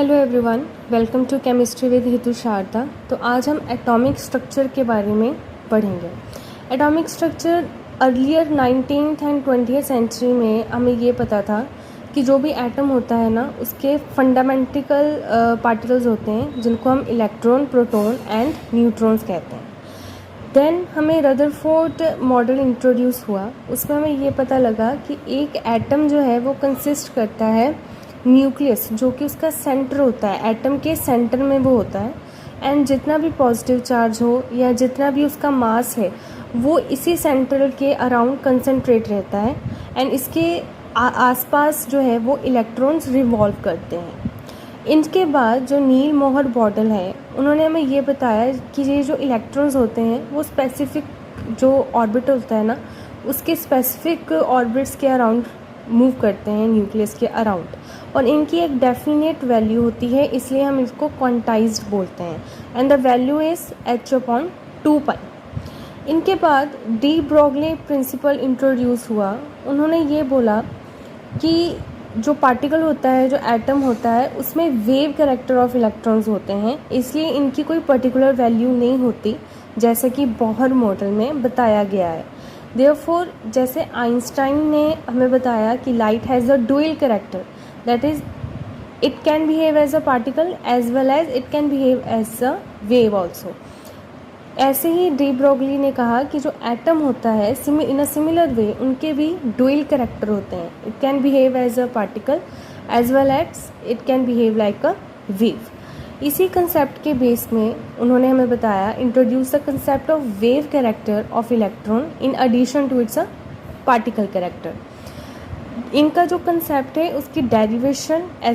Hello everyone, welcome to chemistry with Hitu Sharda. तो आज हम एटॉमिक स्ट्रक्चर के बारे में पढ़ेंगे। Atomic structure earlier 19th and 20th century में हमें ये पता था कि जो भी एटम होता है ना, उसके फंडामेंटिकल पार्टिकल्स होते हैं जिनको हम इलेक्ट्रॉन, प्रोटॉन एंड न्यूट्रॉन्स कहते हैं। देन हमें रदरफोर्ड मॉडल इंट्रोड्यूस हुआ। उसमें हमें ये पता लगा कि एक एटम जो है वो कंसिस्ट करता है न्यूक्लियस, जो कि उसका सेंटर होता है, एटम के सेंटर में वो होता है। एंड जितना भी पॉजिटिव चार्ज हो या जितना भी उसका मास है वो इसी सेंटर के अराउंड कंसंट्रेट रहता है। एंड इसके आसपास जो है वो इलेक्ट्रॉन्स रिवॉल्व करते हैं। इनके बाद जो नील मोहर मॉडल है, उन्होंने हमें ये बताया कि ये जो इलेक्ट्रॉन्स होते हैं वो स्पेसिफिक जो ऑर्बिट होता है ना, उसके स्पेसिफिक ऑर्बिट्स के अराउंड मूव करते हैं, न्यूक्लियस के अराउंड, और इनकी एक डेफिनेट वैल्यू होती है, इसलिए हम इसको क्वांटाइज्ड बोलते हैं। And the value is h/2π। इनके बाद डी ब्रोगली प्रिंसिपल इंट्रोड्यूस हुआ। उन्होंने ये बोला कि जो पार्टिकल होता है, जो एटम होता है, उसमें वेव कैरेक्टर ऑफ इलेक्ट्रॉन्स होते हैं, इसलिए इनकी कोई पर्टिकुलर वैल्यू नहीं होती, जैसे कि बोहर मॉडल में बताया गया है। देयरफॉर जैसे आइंस्टाइन ने हमें बताया कि light has a dual character, that is it can behave as a particle as well as it can behave as a wave also. ऐसे ही डी ब्रोगली ने कहा कि जो एटम होता है इन अ सिमिलर वे उनके भी डुअल कैरेक्टर होते हैं, it can behave as a particle as well as it can behave like a wave. इसी कंसेप्ट के बेस में उन्होंने हमें बताया, introduce the concept of wave character of electron in addition to its a particle character. इनका जो concept है उसकी डेरिवेशन एज